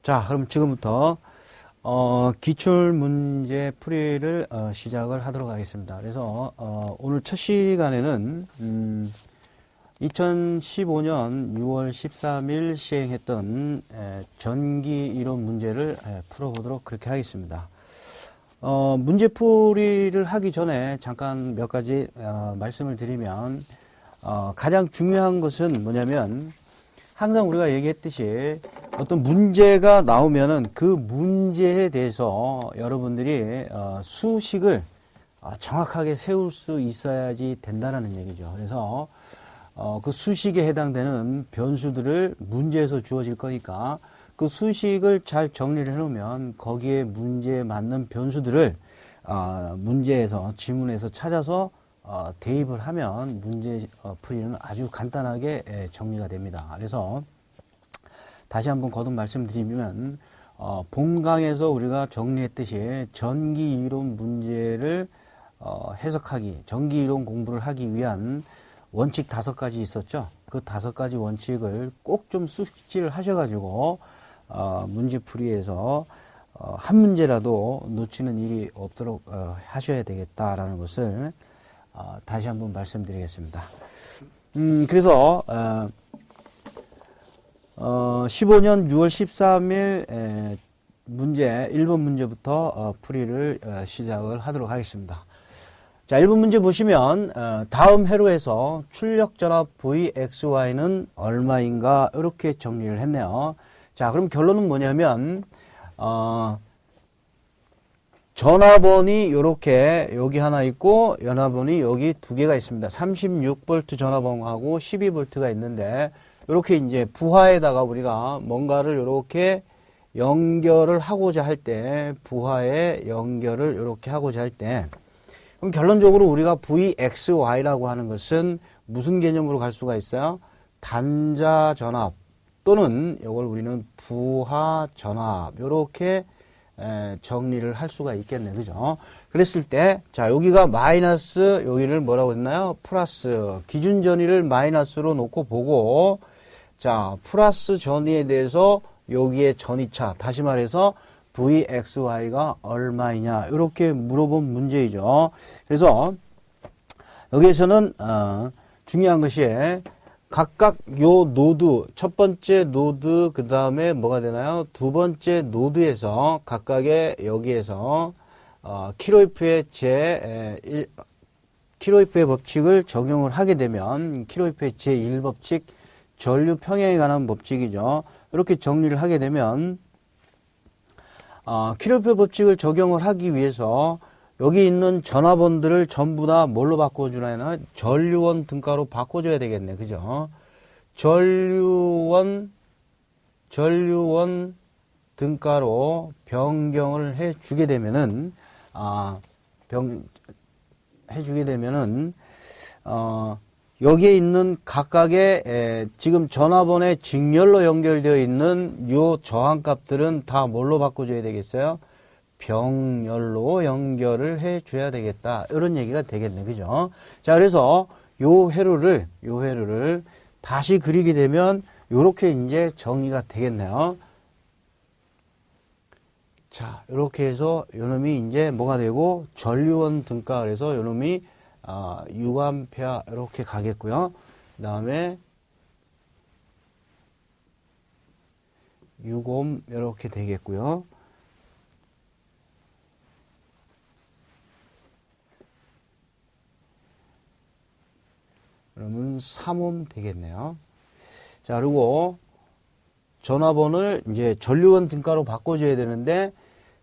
자, 그럼 지금부터 기출문제 풀이를 시작을 하도록 하겠습니다. 그래서 오늘 첫 시간에는 2015년 6월 13일 시행했던 전기 이론 문제를 풀어보도록 그렇게 하겠습니다. 문제 풀이를 하기 전에 잠깐 몇 가지 말씀을 드리면 가장 중요한 것은 뭐냐면 항상 우리가 얘기했듯이 어떤 문제가 나오면은 그 문제에 대해서 여러분들이 수식을 정확하게 세울 수 있어야지 된다는 얘기죠. 그래서 그 수식에 해당되는 변수들을 문제에서 주어질 거니까 그 수식을 잘 정리를 해놓으면 거기에 문제에 맞는 변수들을 문제에서 지문에서 찾아서 대입을 하면 문제 풀이는 아주 간단하게 정리가 됩니다. 그래서 다시 한번 거듭 말씀드리면 본강에서 우리가 정리했듯이 전기 이론 문제를 해석하기, 전기 이론 공부를 하기 위한 원칙 5가지 있었죠. 그 5가지 원칙을 꼭 좀 숙지를 하셔가지고 문제 풀이에서 한 문제라도 놓치는 일이 없도록 하셔야 되겠다라는 것을 다시 한번 말씀드리겠습니다. 그래서 15년 6월 13일 문제 1번 문제부터 풀이를 시작을 하도록 하겠습니다. 자, 1번 문제 보시면 다음 회로에서 출력 전압 VXY는 얼마인가 이렇게 정리를 했네요. 자, 그럼 결론은 뭐냐면 전압원이 요렇게 여기 하나 있고 전압원이 여기 2개가 있습니다. 36V 전압원하고 12V가 있는데 요렇게 이제 부하에다가 우리가 뭔가를 요렇게 연결을 하고자 할 때 부하에 연결을 요렇게 하고자 할 때 그럼 결론적으로 우리가 VXY라고 하는 것은 무슨 개념으로 갈 수가 있어요? 단자 전압 또는 이걸 우리는 부하 전압 요렇게 정리를 할 수가 있겠네. 그죠? 그랬을 때, 자, 여기가 마이너스, 여기를 뭐라고 했나요? 플러스. 기준 전위를 마이너스로 놓고 보고, 자, 플러스 전위에 대해서 여기에 전위차, 다시 말해서 VXY가 얼마이냐, 이렇게 물어본 문제이죠. 그래서, 여기에서는, 중요한 것이, 각각 요 노드, 첫 번째 노드, 그 다음에 뭐가 되나요? 두 번째 노드에서 각각의 여기에서, 키로이프의 키로이프의 법칙을 적용을 하게 되면, 키로이프의 제1법칙, 전류 평형에 관한 법칙이죠. 이렇게 정리를 하게 되면, 키로이프의 법칙을 적용을 하기 위해서, 여기 있는 전압원들을 전부 다 뭘로 바꿔주나요? 전류원 등가로 바꿔줘야 되겠네. 그죠? 전류원 등가로 변경을 해주게 되면은, 여기에 있는 각각의, 지금 전압원의 직렬로 연결되어 있는 요 저항값들은 다 뭘로 바꿔줘야 되겠어요? 병렬로 연결을 해줘야 되겠다. 이런 얘기가 되겠네. 그죠? 자, 그래서 요 회로를 다시 그리게 되면 요렇게 이제 정리가 되겠네요. 자, 요렇게 해서 요놈이 이제 뭐가 되고 전류원 등가 그래서 요놈이 6A 이렇게 가겠고요. 그 다음에 6옴 이렇게 되겠고요. 그러면 3옴 되겠네요. 자, 그리고 전압원을 이제 전류원 등가로 바꿔줘야 되는데,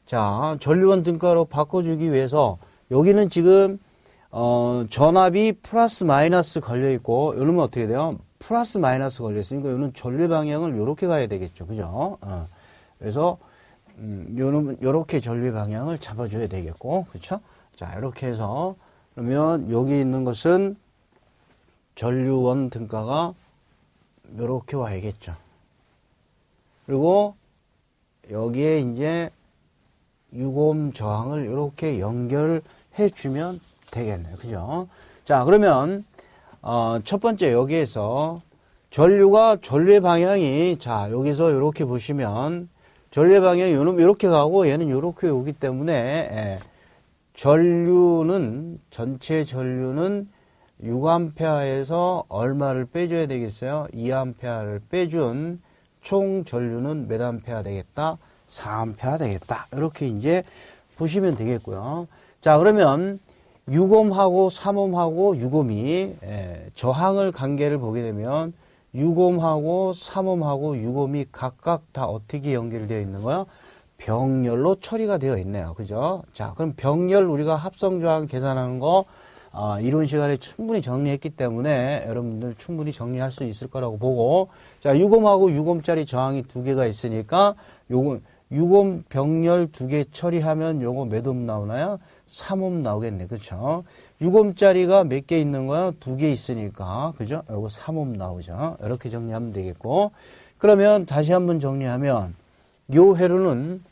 자, 전류원 등가로 바꿔주기 위해서 여기는 지금 전압이 플러스 마이너스 걸려있고, 이러면 어떻게 돼요? 플러스 마이너스 걸려있으니까, 이거는 전류 방향을 요렇게 가야 되겠죠. 그죠? 그래서, 요렇게 전류 방향을 잡아줘야 되겠고, 그쵸? 자, 이렇게 해서, 그러면 여기 있는 것은 전류원 등가가 요렇게 와야겠죠. 그리고 여기에 이제 6옴 저항을 요렇게 연결해 주면 되겠네요. 그죠? 자, 그러면 첫 번째 여기에서 전류의 방향이 자, 여기서 요렇게 보시면 전류 방향이 요놈 이렇게 가고 얘는 이렇게 오기 때문에 전류는 전체 전류는 6A에서 얼마를 빼줘야 되겠어요? 2A를 빼준 총 전류는 몇 암페어 되겠다? 4A 되겠다. 이렇게 이제 보시면 되겠고요. 자, 그러면 6옴하고 3옴하고 6옴이 저항을 관계를 보게 되면 6옴하고 3옴하고 6옴이 각각 다 어떻게 연결되어 있는 거야? 병렬로 처리가 되어 있네요. 그죠? 자, 그럼 병렬 우리가 합성 저항 계산하는 거 이론 시간에 충분히 정리했기 때문에 여러분들 충분히 정리할 수 있을 거라고 보고, 자, 6옴하고 6옴짜리 저항이 두 개가 있으니까 요거 6옴 병렬 두 개 처리하면 요거 몇 옴 나오나요? 3옴 나오겠네. 그렇죠? 6옴짜리가 몇 개 있는 거야? 두 개 있으니까. 그죠? 요거 3옴 나오죠. 이렇게 정리하면 되겠고. 그러면 다시 한번 정리하면 요 회로는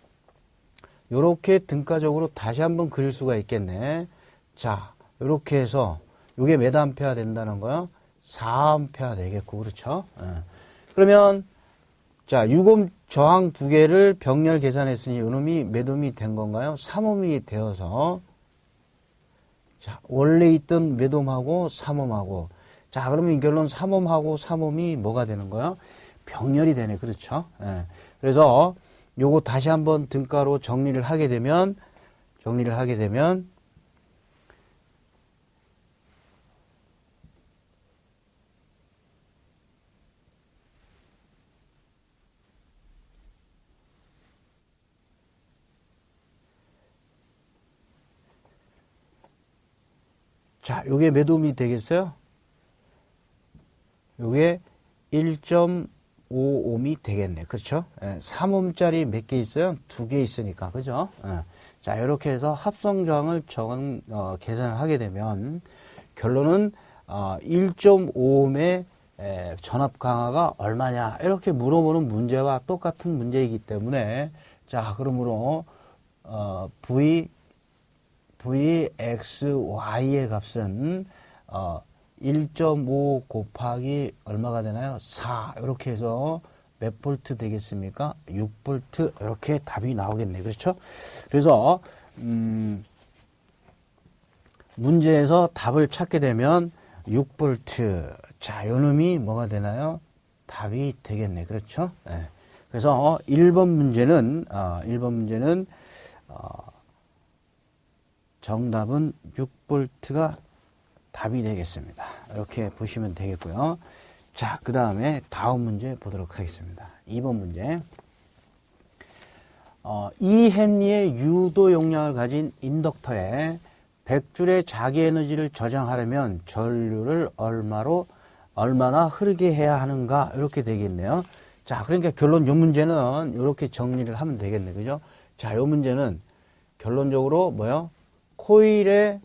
요렇게 등가적으로 다시 한번 그릴 수가 있겠네. 자, 요렇게 해서 요게 몇 암페어 된다는 거야? 4암페어 되겠고. 그렇죠? 그러면 자, 6옴 저항 두 개를 병렬 계산했으니 요놈이 몇 옴이 된 건가요? 3옴이 되어서, 자, 원래 있던 몇 옴하고 3옴하고, 자, 그러면 이 결론 3옴하고 3옴이 뭐가 되는 거야? 병렬이 되네. 그렇죠? 그래서 요거 다시 한번 등가로 정리를 하게 되면 자, 요게 몇 옴이 되겠어요? 요게 1.5옴이 되겠네. 그렇죠? 3옴짜리 몇 개 있어요? 두 개 있으니까. 그죠? 자, 이렇게 해서 합성 저항을 계산을 하게 되면 결론은 1.5옴의 전압 강화가 얼마냐 이렇게 물어보는 문제와 똑같은 문제이기 때문에, 자, 그러므로 VXY의 값은 1.5 곱하기 얼마가 되나요? 4. 이렇게 해서 몇 볼트 되겠습니까? 6볼트. 이렇게 답이 나오겠네. 그렇죠? 그래서 문제에서 답을 찾게 되면 6볼트. 자, 요놈이 뭐가 되나요? 답이 되겠네. 그렇죠? 네. 그래서 1번 문제는 정답은 6볼트가 답이 되겠습니다. 이렇게 보시면 되겠고요. 자, 그 다음에 다음 문제 보도록 하겠습니다. 2번 문제. 이 헨리의 유도 용량을 가진 인덕터에 100줄의 자기 에너지를 저장하려면 전류를 얼마나 흐르게 해야 하는가 이렇게 되겠네요. 자, 그러니까 결론 요 문제는 이렇게 정리를 하면 되겠네. 그죠? 자, 요 문제는 결론적으로 뭐요? 코일에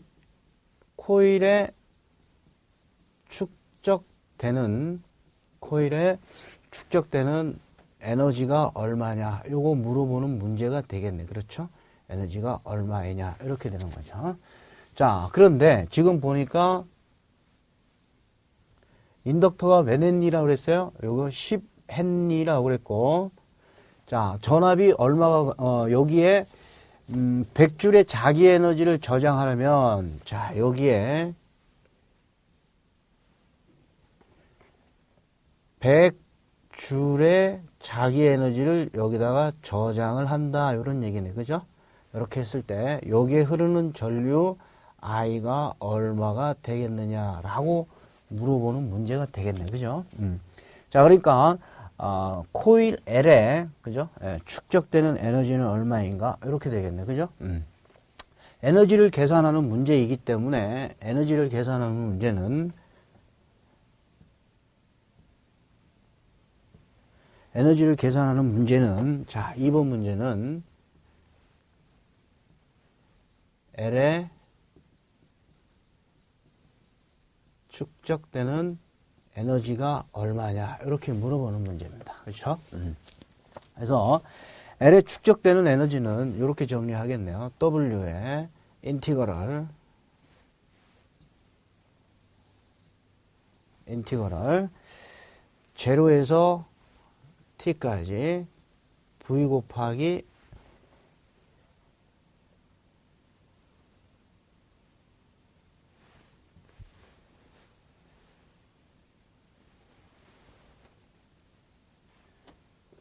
축적되는 에너지가 얼마냐 요거 물어보는 문제가 되겠네. 그렇죠? 에너지가 얼마이냐 이렇게 되는 거죠. 자, 그런데 지금 보니까 인덕터가 몇 헨리라고 그랬어요? 요거 10헨리라고 그랬고, 자, 전압이 얼마가 여기에 100줄의 자기 에너지를 저장하려면, 자, 여기에 100줄의 자기 에너지를 여기다가 저장을 한다. 이런 얘기네. 그죠? 이렇게 했을 때 여기에 흐르는 전류 I가 얼마가 되겠느냐라고 물어보는 문제가 되겠네. 그죠? 자, 그러니까 코일 L에 그죠? 축적되는 에너지는 얼마인가? 이렇게 되겠네. 그죠? 에너지를 계산하는 문제이기 때문에 에너지를 계산하는 문제는 자, 2번 문제는 L에 축적되는 에너지가 얼마냐 이렇게 물어보는 문제입니다. 그렇죠? 그래서 L에 축적되는 에너지는 이렇게 정리하겠네요. W의 인티그럴 제로에서 t까지 V 곱하기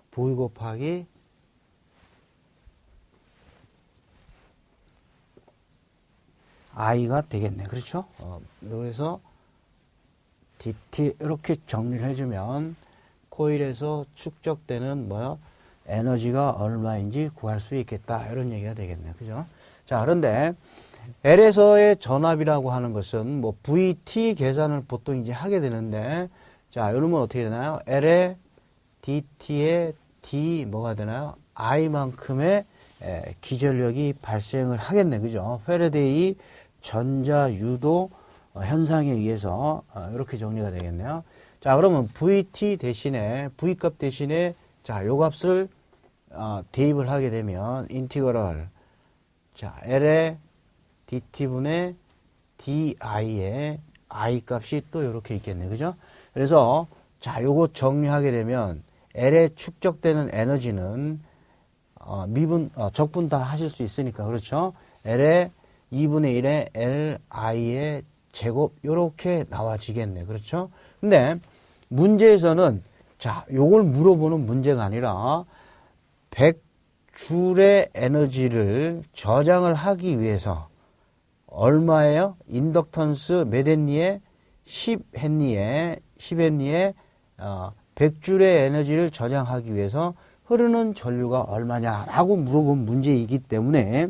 V 곱하기 I가 되겠네. 그렇죠? 그래서 DT 이렇게 정리를 해주면 코일에서 축적되는 에너지가 얼마인지 구할 수 있겠다. 이런 얘기가 되겠네. 그죠? 자, 그런데 L에서의 전압이라고 하는 것은 VT 계산을 보통 이제 하게 되는데, 자, 이러면 어떻게 되나요? L의 DT의 D 뭐가 되나요? I만큼의 기전력이 발생을 하겠네. 그죠? 페레데이 전자 유도 현상에 의해서 이렇게 정리가 되겠네요. 자, 그러면 VT 대신에 V값 대신에 자, 요 값을 대입을 하게 되면 인티그럴 자, L의 DT분의 DI의 I 값이 또 이렇게 있겠네. 그죠? 그래서 자, 요거 정리하게 되면 L에 축적되는 에너지는 적분 다 하실 수 있으니까 그렇죠? L의 2분의 1의 LI의 제곱 요렇게 나와지겠네. 그렇죠? 근데 문제에서는 자, 요걸 물어보는 문제가 아니라 100줄의 에너지를 저장을 하기 위해서 얼마예요? 인덕턴스 몇 헨리에 10헨리에 100줄의 에너지를 저장하기 위해서 흐르는 전류가 얼마냐라고 물어본 문제이기 때문에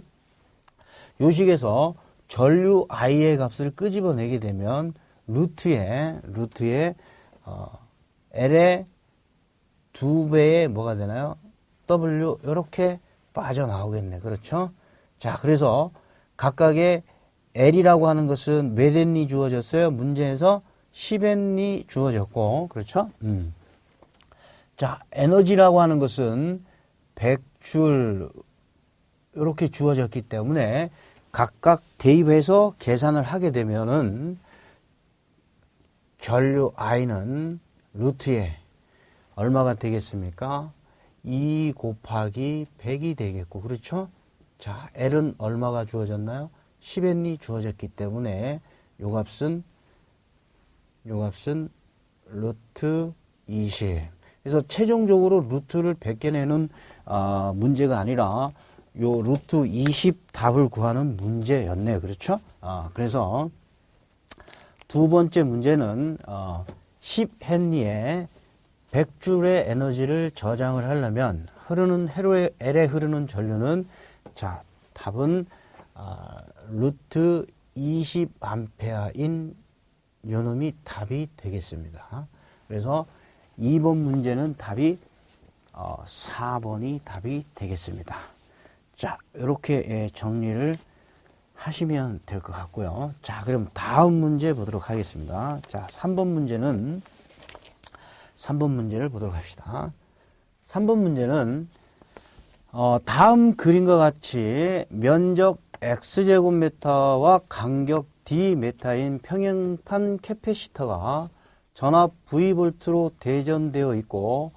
요식에서 전류 I의 값을 끄집어내게 되면 루트에 L의 2배의 뭐가 되나요? W 이렇게 빠져나오겠네. 그렇죠? 자, 그래서 각각의 L이라고 하는 것은 몇 헨리 주어졌어요? 문제에서 10헨리 주어졌고, 그렇죠? 자, 에너지라고 하는 것은 100줄 이렇게 주어졌기 때문에 각각 대입해서 계산을 하게 되면은 전류 I는 루트에 얼마가 되겠습니까? 2 곱하기 100이 되겠고, 그렇죠? 자, L은 얼마가 주어졌나요? 10헨리 주어졌기 때문에 요 값은 루트 20. 그래서 최종적으로 루트를 100개 내는 문제가 아니라 요 루트 20 답을 구하는 문제였네요. 그렇죠? 그래서 두 번째 문제는 10헨리에 100줄의 에너지를 저장을 하려면 L에 흐르는 전류는 자, 답은 루트 20암페어인 요놈이 답이 되겠습니다. 그래서 2번 문제는 답이 4번이 답이 되겠습니다. 자, 이렇게 정리를 하시면 될 것 같고요. 자, 그럼 다음 문제 보도록 하겠습니다. 자, 3번 문제를 보도록 합시다. 3번 문제는 다음 그림과 같이 면적 X제곱미터와 간격 D미터인 평행판 캐패시터가 전압 V볼트로 대전되어 있고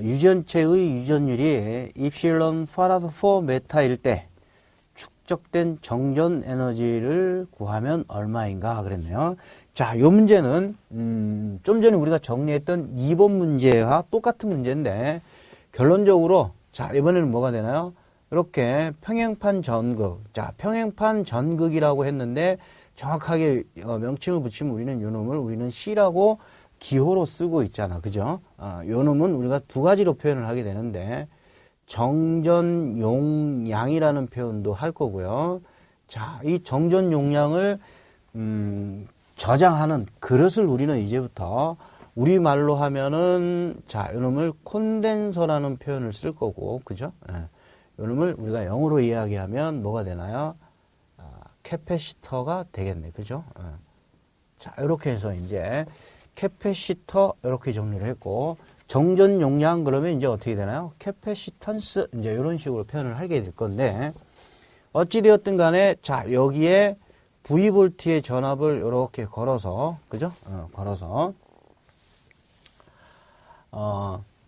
유전체의 유전율이 입실론 파라드 4 메타일 때 축적된 정전 에너지를 구하면 얼마인가 그랬네요. 자, 요 문제는 좀 전에 우리가 정리했던 2번 문제와 똑같은 문제인데 결론적으로 자, 이번에는 뭐가 되나요? 이렇게 평행판 전극. 자, 평행판 전극이라고 했는데 정확하게 명칭을 붙이면 우리는 C라고 기호로 쓰고 있잖아. 그죠? 요 놈은 우리가 두 가지로 표현을 하게 되는데 정전 용량이라는 표현도 할 거고요. 자, 이 정전 용량을 저장하는 그릇을 우리는 이제부터 우리말로 하면은 자, 요 놈을 콘덴서라는 표현을 쓸 거고. 그죠? 요 놈을 우리가 영어로 이야기하면 뭐가 되나요? 캐패시터가 되겠네. 그죠? 자, 이렇게 해서 이제 캐패시터 이렇게 정리를 했고 정전 용량 그러면 이제 어떻게 되나요? 캐패시턴스 이제 이런 식으로 표현을 하게 될 건데 어찌 되었든 간에 자, 여기에 V볼트의 전압을 이렇게 걸어서 그죠?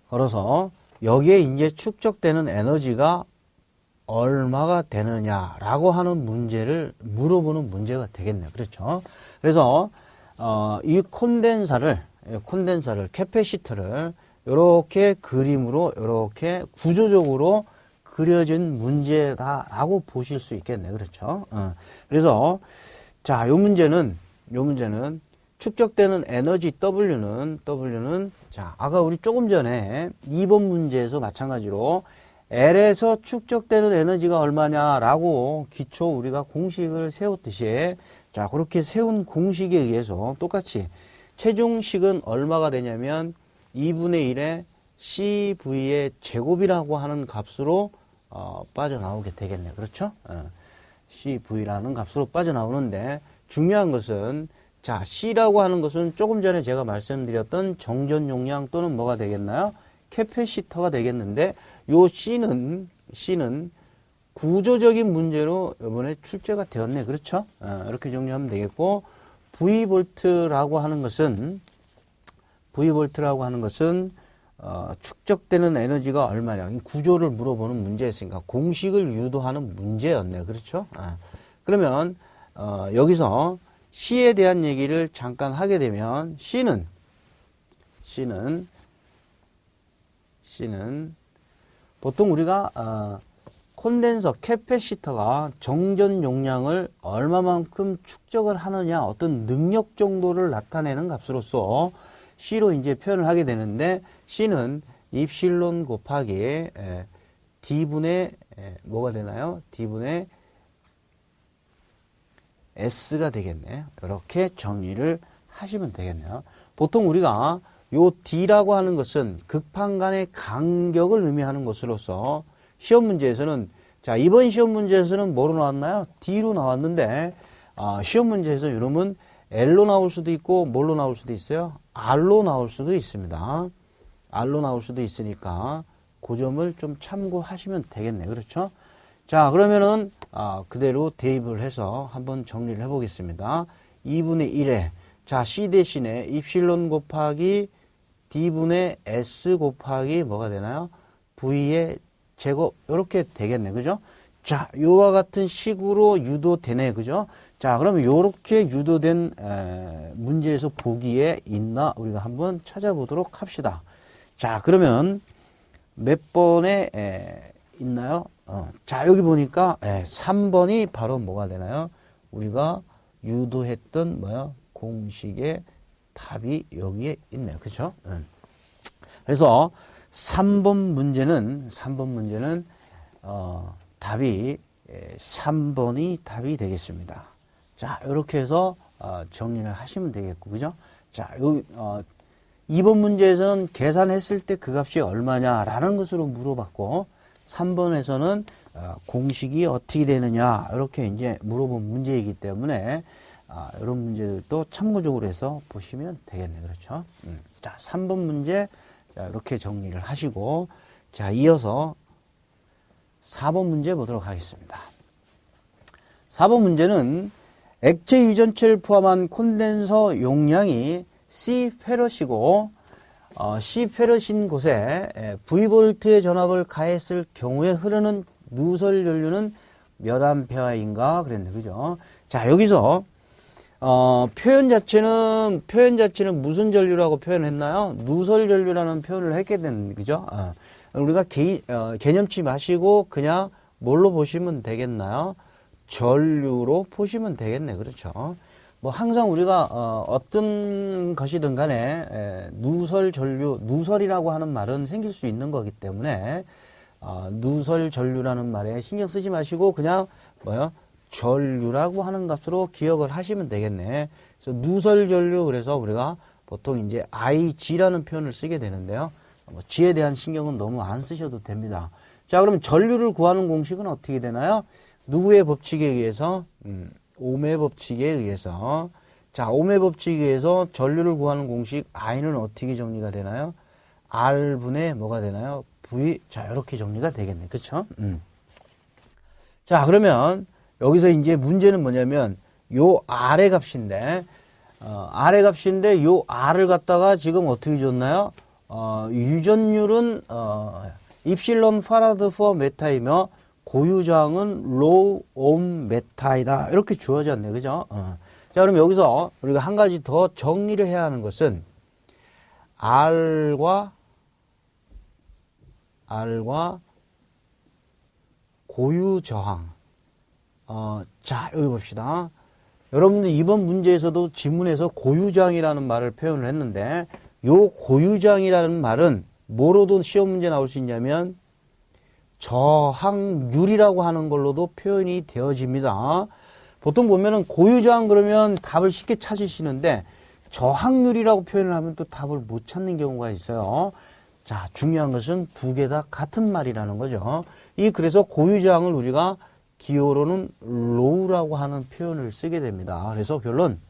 걸어서 여기에 이제 축적되는 에너지가 얼마가 되느냐라고 하는 문제를 물어보는 문제가 되겠네요. 그렇죠? 그래서 이 콘덴서를 캐패시터를 이렇게 그림으로 이렇게 구조적으로 그려진 문제다라고 보실 수 있겠네요. 그렇죠? 그래서 자, 요 문제는 축적되는 에너지 W는 자, 아까 우리 조금 전에 2번 문제에서 마찬가지로 L에서 축적되는 에너지가 얼마냐라고 기초 우리가 공식을 세웠듯이 자, 그렇게 세운 공식에 의해서 똑같이 체중식은 얼마가 되냐면 2분의 1의 CV의 제곱이라고 하는 값으로 빠져나오게 되겠네요. 그렇죠? CV라는 값으로 빠져나오는데 중요한 것은 자, C라고 하는 것은 조금 전에 제가 말씀드렸던 정전 용량 또는 뭐가 되겠나요? 캐패시터가 되겠는데 요 C는 구조적인 문제로 이번에 출제가 되었네. 그렇죠? 이렇게 정리하면 되겠고 V볼트라고 하는 것은 축적되는 에너지가 얼마냐. 구조를 물어보는 문제였으니까 공식을 유도하는 문제였네. 그렇죠? 그러면 여기서 C에 대한 얘기를 잠깐 하게 되면 C는 보통 우리가 콘덴서 캐패시터가 정전 용량을 얼마만큼 축적을 하느냐 어떤 능력 정도를 나타내는 값으로서 C로 이제 표현을 하게 되는데 C는 입실론 곱하기 D분의 뭐가 되나요? D분의 S가 되겠네요. 이렇게 정리를 하시면 되겠네요. 보통 우리가 요 D라고 하는 것은 극판 간의 간격을 의미하는 것으로서 시험 문제에서는 자, 이번 시험 문제에서는 뭐로 나왔나요? D로 나왔는데 시험 문제에서 이러면 L로 나올 수도 있고 뭘로 나올 수도 있어요? R로 나올 수도 있습니다. R로 나올 수도 있으니까 그 점을 좀 참고하시면 되겠네요. 그렇죠? 자, 그러면은 그대로 대입을 해서 한번 정리를 해보겠습니다. 2분의 1에 자, C 대신에 입실론 곱하기 D분의 S 곱하기 뭐가 되나요? V의 제곱 이렇게 되겠네. 그죠? 자, 요와 같은 식으로 유도되네. 그죠? 자, 그러면 요렇게 유도된 문제에서 보기에 있나 우리가 한번 찾아보도록 합시다. 자, 그러면 몇 번에 있나요? 자, 여기 보니까 3번이 바로 뭐가 되나요? 우리가 유도했던 공식의 답이 여기에 있네요. 그렇죠? 그래서 3번 문제는 답이 3번이 답이 되겠습니다. 자, 이렇게 해서 정리를 하시면 되겠고, 그죠? 자, 여기 2번 문제에서는 계산했을 때 그 값이 얼마냐라는 것으로 물어봤고 3번에서는 공식이 어떻게 되느냐 이렇게 이제 물어본 문제이기 때문에 이런 문제들도 참고적으로 해서 보시면 되겠네요. 그렇죠? 자, 3번 문제 자, 이렇게 정리를 하시고 자, 이어서 4번 문제 보도록 하겠습니다. 4번 문제는 액체 유전체를 포함한 콘덴서 용량이 C페럿이고 C페럿인 곳에 V볼트의 전압을 가했을 경우에 흐르는 누설 전류는 몇 암페어인가 그랬네. 그죠? 자, 여기서 표현 자체는 무슨 전류라고 표현했나요? 누설 전류라는 표현을 했게 되는 그죠? 우리가 개념치 마시고 그냥 뭘로 보시면 되겠나요? 전류로 보시면 되겠네. 그렇죠? 뭐 항상 우리가 어떤 것이든 간에 누설 전류, 누설이라고 하는 말은 생길 수 있는 거기 때문에 누설 전류라는 말에 신경 쓰지 마시고 그냥 전류라고 하는 값으로 기억을 하시면 되겠네. 그래서 누설 전류 그래서 우리가 보통 이제 IG라는 표현을 쓰게 되는데요. 뭐 G에 대한 신경은 너무 안 쓰셔도 됩니다. 자, 그러면 전류를 구하는 공식은 어떻게 되나요? 누구의 법칙에 의해서? 오음의 법칙에 의해서. 자, 오음의 법칙에 의해서 전류를 구하는 공식 I는 어떻게 정리가 되나요? R분의 뭐가 되나요? V. 자, 이렇게 정리가 되겠네. 그쵸? 자, 그러면 여기서 이제 문제는 뭐냐면 요 R의 값인데 요 R을 갖다가 지금 어떻게 줬나요? 유전율은 입실론 파라드 퍼 메타이며 고유저항은 로우 옴 메타이다. 이렇게 주어졌네. 그죠? 자, 그럼 여기서 우리가 한 가지 더 정리를 해야 하는 것은 R과 고유저항. 자, 여기 봅시다. 여러분들 이번 문제에서도 지문에서 고유저항이라는 말을 표현을 했는데 요 고유저항이라는 말은 뭐로도 시험 문제 나올 수 있냐면 저항률이라고 하는 걸로도 표현이 되어집니다. 보통 보면은 고유저항 그러면 답을 쉽게 찾으시는데 저항률이라고 표현을 하면 또 답을 못 찾는 경우가 있어요. 자, 중요한 것은 두 개 다 같은 말이라는 거죠. 그래서 고유저항을 우리가 기호로는 low라고 하는 표현을 쓰게 됩니다. 그래서 결론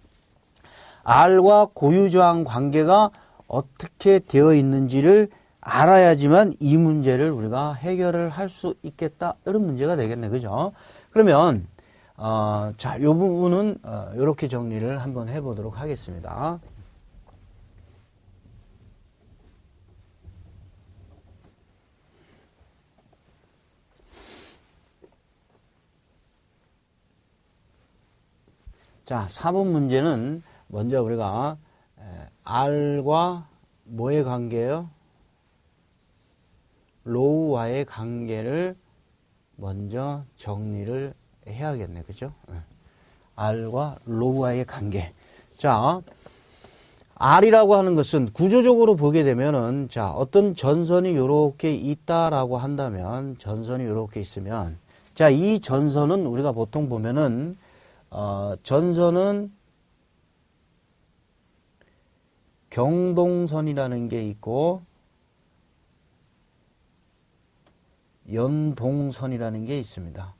R과 고유저항 관계가 어떻게 되어 있는지를 알아야지만 이 문제를 우리가 해결을 할 수 있겠다. 이런 문제가 되겠네. 그죠? 그러면 자, 이 부분은 이렇게 정리를 한번 해보도록 하겠습니다. 자, 4번 문제는 먼저 우리가 R과 뭐의 관계예요? 로우와의 관계를 먼저 정리를 해야겠네. 그죠? R과 로우와의 관계. 자, R이라고 하는 것은 구조적으로 보게 되면은 자, 어떤 전선이 요렇게 있다라고 한다면 전선이 요렇게 있으면 자, 이 전선은 우리가 보통 보면은 전선은 경동선이라는 게 있고 연동선이라는 게 있습니다.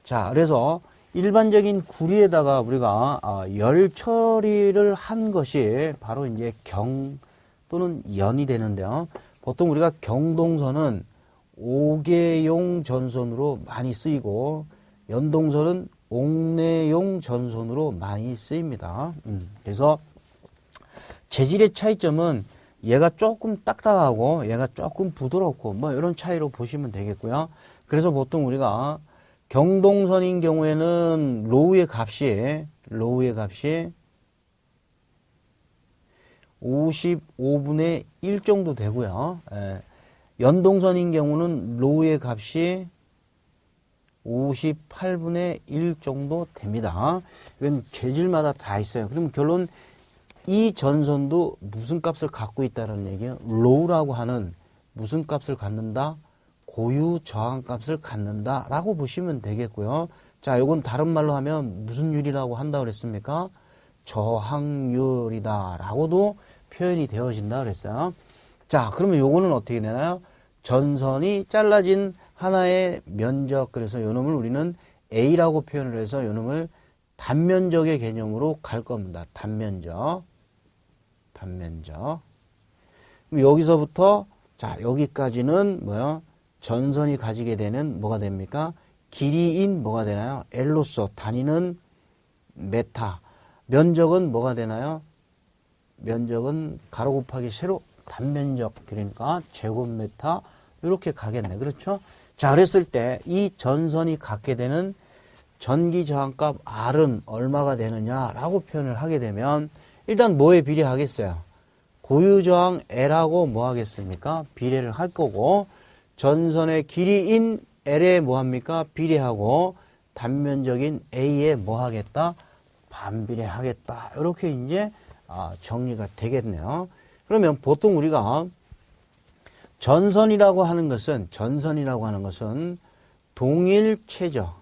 자, 그래서 일반적인 구리에다가 우리가 열 처리를 한 것이 바로 이제 경 또는 연이 되는데요. 보통 우리가 경동선은 5개용 전선으로 많이 쓰이고 연동선은 옥내용 전선으로 많이 쓰입니다. 그래서 재질의 차이점은 얘가 조금 딱딱하고 얘가 조금 부드럽고 뭐 이런 차이로 보시면 되겠고요. 그래서 보통 우리가 경동선인 경우에는 로우의 값이 55분의 1 정도 되고요. 연동선인 경우는 로우의 값이 58분의 1 정도 됩니다. 이건 재질마다 다 있어요. 그럼 결론 이 전선도 무슨 값을 갖고 있다는 얘기예요? 로우라고 하는 무슨 값을 갖는다? 고유 저항 값을 갖는다 라고 보시면 되겠고요. 자, 요건 다른 말로 하면 무슨 율이라고 한다 그랬습니까? 저항률이다 라고도 표현이 되어진다 그랬어요. 자, 그러면 요거는 어떻게 되나요? 전선이 잘라진 하나의 면적, 그래서 요놈을 우리는 A라고 표현을 해서 요놈을 단면적의 개념으로 갈 겁니다. 단면적. 그럼 여기서부터 자, 여기까지는 뭐요? 전선이 가지게 되는 뭐가 됩니까? 길이인 뭐가 되나요? L로서 단위는 메타. 면적은 뭐가 되나요? 면적은 가로 곱하기 세로 단면적, 그러니까 제곱메타 이렇게 가겠네. 그렇죠? 자, 그랬을 때 이 전선이 갖게 되는 전기 저항값 R은 얼마가 되느냐라고 표현을 하게 되면 일단 뭐에 비례하겠어요? 고유저항 L하고 뭐 하겠습니까? 비례를 할 거고 전선의 길이인 L에 뭐 합니까? 비례하고 단면적인 A에 뭐 하겠다? 반비례하겠다. 이렇게 이제 정리가 되겠네요. 그러면 보통 우리가 전선이라고 하는 것은 동일 최저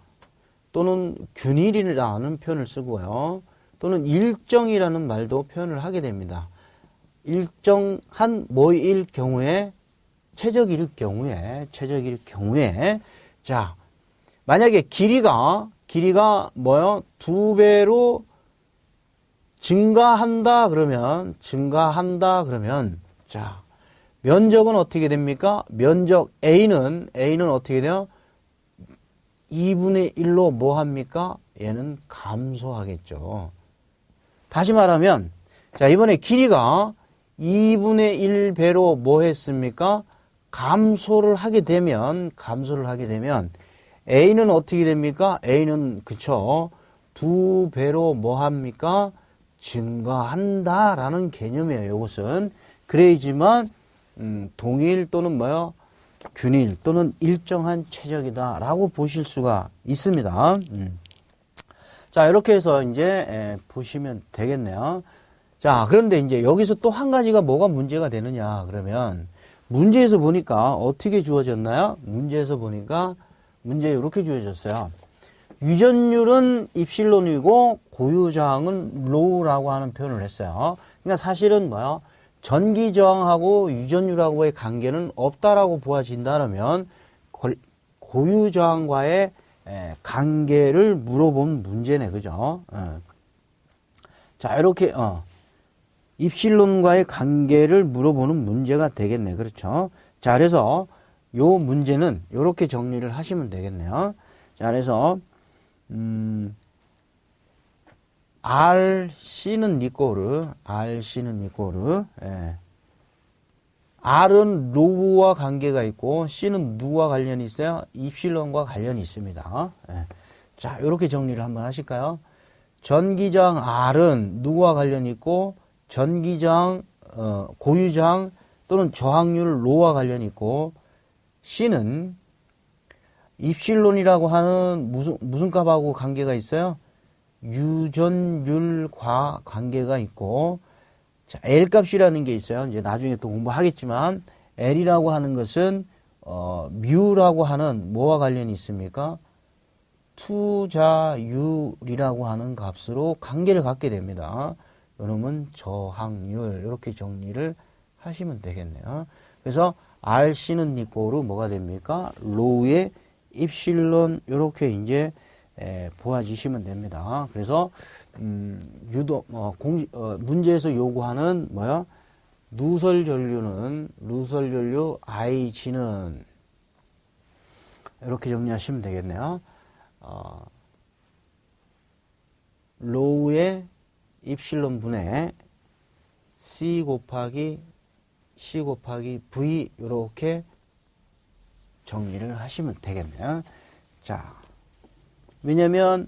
또는 균일이라는 표현을 쓰고요. 또는 일정이라는 말도 표현을 하게 됩니다. 일정한 뭐일 경우에 최적일 경우에 자, 만약에 길이가 뭐요? 2배로 증가한다 그러면 자, 면적은 어떻게 됩니까? 면적 A는 어떻게 돼요? 2분의 1로 뭐 합니까? 얘는 감소하겠죠. 다시 말하면 자, 이번에 길이가 2분의 1배로 뭐 했습니까? 감소를 하게 되면 A는 어떻게 됩니까? A는 그쵸? 2배로 뭐 합니까? 증가한다 라는 개념이에요. 이것은 그래야지만 동일 또는 뭐요? 균일 또는 일정한 최적이다 라고 보실 수가 있습니다. 자, 이렇게 해서 이제 보시면 되겠네요. 자, 그런데 이제 여기서 또 한 가지가 뭐가 문제가 되느냐 그러면 문제에서 보니까 어떻게 주어졌나요? 문제에서 보니까 문제 이렇게 주어졌어요. 유전율은 입실론이고 고유저항은 로우라고 하는 표현을 했어요. 그러니까 사실은 뭐야? 전기저항하고 유전율하고의 관계는 없다라고 보아진다면 고유저항과의 관계를 물어본 문제네, 그죠? 자, 이렇게 입실론과의 관계를 물어보는 문제가 되겠네, 그렇죠? 자, 그래서 요 문제는 이렇게 정리를 하시면 되겠네요. 자, 그래서 RC는 니꼬르, 예. R은 로우와 관계가 있고 C는 누구와 관련이 있어요? 입실론과 관련이 있습니다. 예. 자, 이렇게 정리를 한번 하실까요? 전기저항 R은 누구와 관련이 있고 전기저항 고유저항 또는 저항률 로우와 관련이 있고 C는 입실론이라고 하는 무슨 값하고 관계가 있어요? 유전율과 관계가 있고, 자, L 값이라는 게 있어요. 이제 나중에 또 공부하겠지만, L이라고 하는 것은, 뮤라고 하는 뭐와 관련이 있습니까? 투자율이라고 하는 값으로 관계를 갖게 됩니다. 이놈은 저항률, 이렇게 정리를 하시면 되겠네요. 그래서 RC는 니꼬로 뭐가 됩니까? 로우의 입실론, 이렇게 이제 보아지시면 됩니다. 그래서 문제에서 요구하는 뭐야? 누설전류 IG는 이렇게 정리하시면 되겠네요. 로우의 입실론 분의 C 곱하기 V 이렇게 정리를 하시면 되겠네요. 자, 왜냐면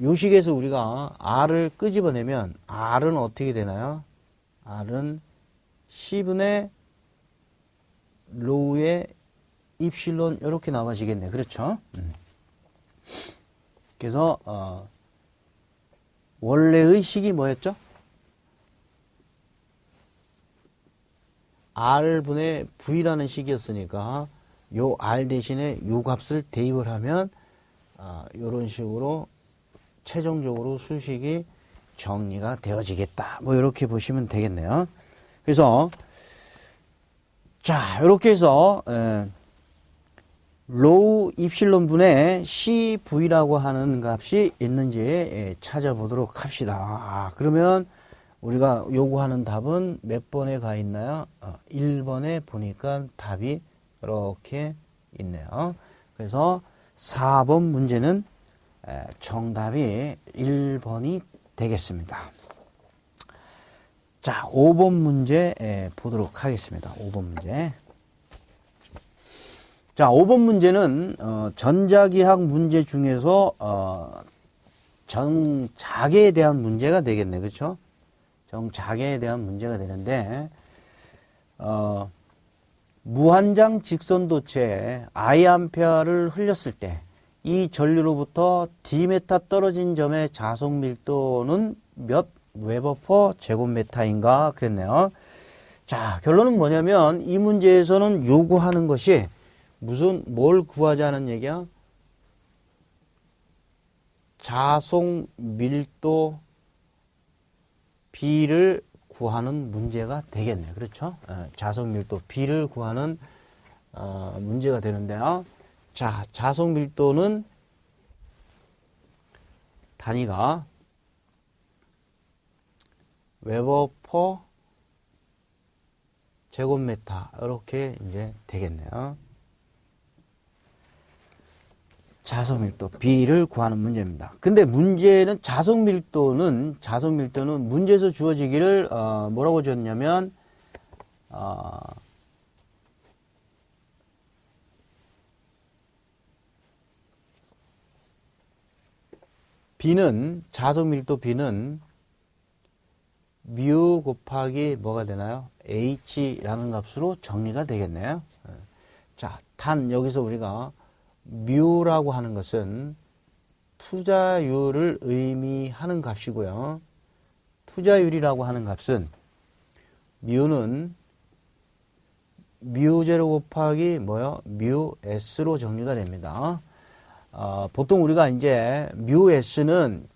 요식에서 우리가 R을 끄집어내면 R은 어떻게 되나요? R은 C분의 로우의 입실론 이렇게 나와지겠네. 그렇죠? 그래서 원래의 식이 뭐였죠? R분의 V라는 식이었으니까 요 R 대신에 요 값을 대입을 하면 이런 식으로 최종적으로 수식이 정리가 되어지겠다. 뭐 이렇게 보시면 되겠네요. 그래서 자, 이렇게 해서 로우 입실론 분의 CV라고 하는 값이 있는지 찾아보도록 합시다. 그러면 우리가 요구하는 답은 몇 번에 가 있나요? 1번에 보니까 답이 이렇게 있네요. 그래서 4번 문제는 정답이 1번이 되겠습니다. 자, 5번 문제 보도록 하겠습니다. 5번 문제. 자, 5번 문제는 전자기학 문제 중에서 정자계에 대한 문제가 되겠네. 그렇죠? 정자계에 대한 문제가 되는데 무한장 직선도체에 I아페어를 흘렸을 때 이 전류로부터 D메타 떨어진 점의 자속 밀도는 몇 웨버 퍼 제곱메타인가 그랬네요. 자, 결론은 뭐냐면 이 문제에서는 요구하는 것이 뭘 구하자는 얘기야? 자속 밀도 B를 구하는 문제가 되겠네. 그렇죠? 자속 밀도 B를 구하는 문제가 되는데요. 자, 자속 밀도는 단위가 웨버 퍼 제곱메타 이렇게 이제 되겠네요. 자속 밀도 B를 구하는 문제입니다. 근데 문제는 자속 밀도는 문제에서 주어지기를 뭐라고 줬냐면 B는, 자속 밀도 B는 뮤 곱하기 뭐가 되나요? H라는 값으로 정리가 되겠네요. 자, 단 여기서 우리가 뮤라고 하는 것은 투자율을 의미하는 값이고요. 투자율이라고 하는 값은 뮤는 뮤0 곱하기 뭐요? 뮤 S로 정리가 됩니다. 보통 우리가 이제 뮤 S는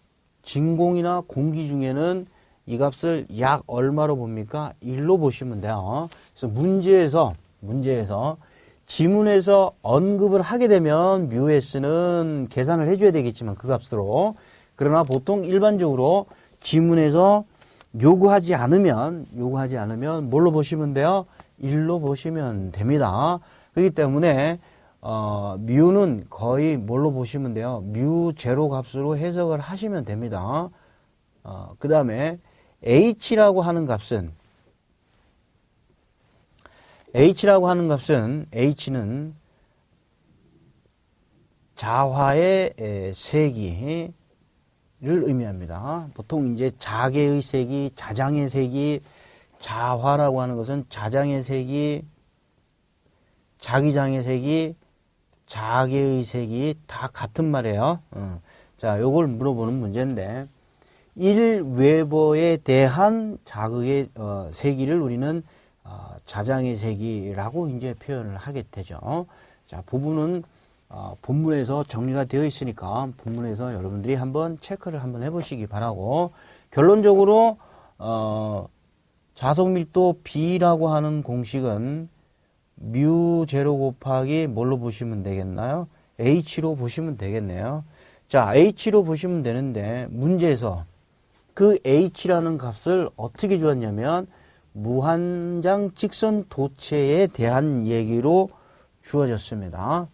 진공이나 공기 중에는 이 값을 약 얼마로 봅니까? 1로 보시면 돼요. 그래서 문제에서 지문에서 언급을 하게 되면 뮤 S는 계산을 해줘야 되겠지만 그 값으로. 그러나 보통 일반적으로 지문에서 요구하지 않으면 뭘로 보시면 돼요? 1로 보시면 됩니다. 그렇기 때문에 뮤는 거의 뭘로 보시면 돼요? 뮤0 값으로 해석을 하시면 됩니다. 그 다음에 H라고 하는 값은 H는 자화의 세기를 의미합니다. 보통 이제 자계의 세기, 자장의 세기, 자화라고 하는 것은 자장의 세기, 자기장의 세기, 자계의 세기 다 같은 말이에요. 자, 요걸 물어보는 문제인데 1웨버에 대한 자극의 세기를 우리는 자장의 세기라고 이제 표현을 하게 되죠. 자, 부분은 본문에서 정리가 되어 있으니까 본문에서 여러분들이 한번 체크를 한번 해보시기 바라고, 결론적으로 자속밀도 B라고 하는 공식은 뮤0 곱하기 뭘로 보시면 되겠나요? H로 보시면 되겠네요. 자, H로 보시면 되는데 문제에서 그 H라는 값을 어떻게 주었냐면 무한장 직선 도체에 대한 얘기로 주어졌습니다.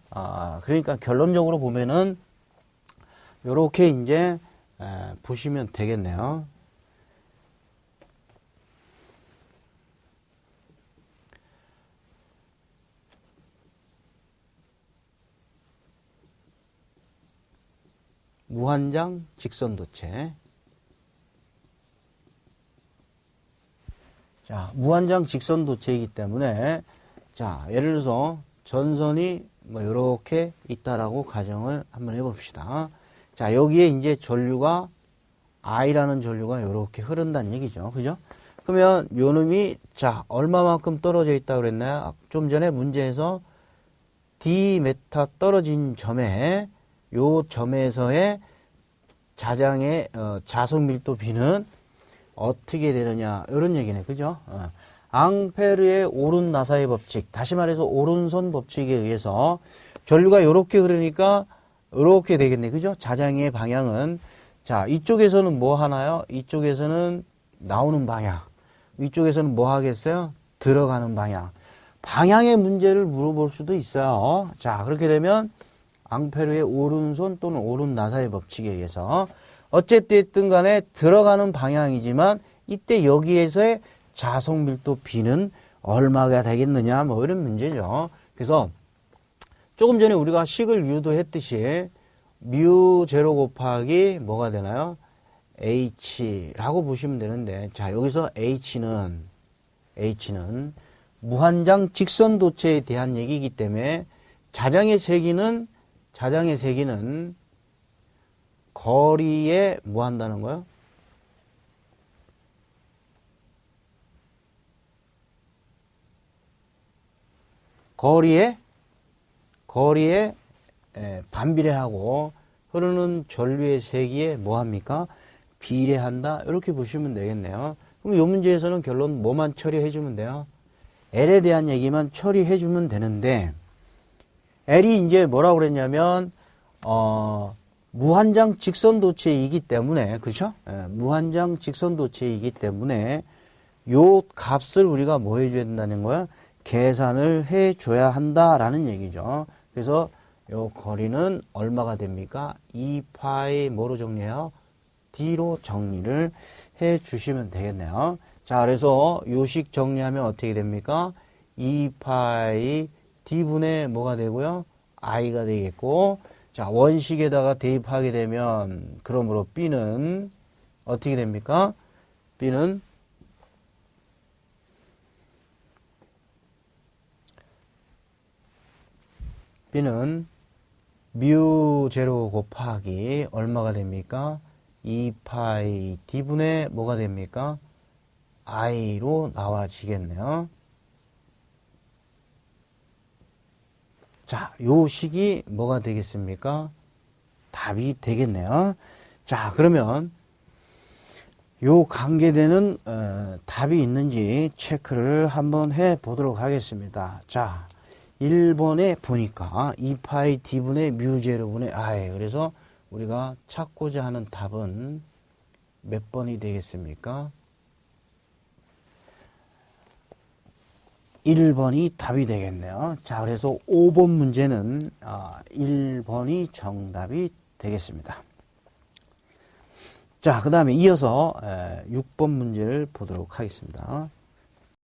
그러니까 결론적으로 보면은 요렇게 이제 보시면 되겠네요. 무한장 직선도체. 자, 무한장 직선도체이기 때문에, 자, 예를 들어서 전선이 뭐 이렇게 있다라고 가정을 한번 해봅시다. 자, 여기에 이제 전류가 I라는 전류가 이렇게 흐른다는 얘기죠. 그죠? 그러면 요 놈이 자, 얼마만큼 떨어져 있다고 그랬나요? 좀 전에 문제에서 D메타 떨어진 점에, 요 점에서의 자장의 자속밀도 B는 어떻게 되느냐, 이런 얘기네. 그죠? 앙페르의 오른 나사의 법칙, 다시 말해서 오른손 법칙에 의해서 전류가 이렇게 흐르니까 이렇게 되겠네. 그죠? 자장의 방향은, 자, 이쪽에서는 뭐 하나요? 이쪽에서는 나오는 방향, 위쪽에서는 뭐 하겠어요? 들어가는 방향. 방향의 문제를 물어볼 수도 있어요. 자, 그렇게 되면 앙페르의 오른손 또는 오른 나사의 법칙에 의해서 어쨌든 간에 들어가는 방향이지만 이때 여기에서의 자속밀도 B는 얼마가 되겠느냐, 뭐 이런 문제죠. 그래서 조금 전에 우리가 식을 유도했듯이 뮤0 곱하기 뭐가 되나요? H라고 보시면 되는데, 자, 여기서 H는 무한장 직선도체에 대한 얘기이기 때문에 자장의 세기는 거리에 뭐 한다는 거예요? 거리에 반비례하고 흐르는 전류의 세기에 뭐 합니까? 비례한다. 이렇게 보시면 되겠네요. 그럼 이 문제에서는 결론 뭐만 처리해 주면 돼요? L에 대한 얘기만 처리해 주면 되는데, L이 이제 뭐라고 그랬냐면 무한장 직선도체이기 때문에, 그렇죠? 무한장 직선도체이기 때문에 요 값을 우리가 뭐 해줘야 된다는 거야? 계산을 해줘야 한다라는 얘기죠. 그래서 요 거리는 얼마가 됩니까? 2파이 뭐로 정리해요? D로 정리를 해 주시면 되겠네요. 자, 그래서 요식 정리하면 어떻게 됩니까? 2파이 d분의 뭐가 되고요? i가 되겠고, 자, 원식에다가 대입하게 되면, 그러므로 b는 어떻게 됩니까? b는 뮤 제로 곱하기 얼마가 됩니까? 2파이 d분의 뭐가 됩니까? i로 나와지겠네요. 자, 요 식이 뭐가 되겠습니까? 답이 되겠네요. 자, 그러면 요 관계되는 답이 있는지 체크를 한번 해 보도록 하겠습니다. 자, 1번에 보니까 2파이 d분의 뮤 제로분의 i. 그래서 우리가 찾고자 하는 답은 몇 번이 되겠습니까? 1번이 답이 되겠네요. 자, 그래서 5번 문제는 1번이 정답이 되겠습니다. 자, 그 다음에 이어서 6번 문제를 보도록 하겠습니다.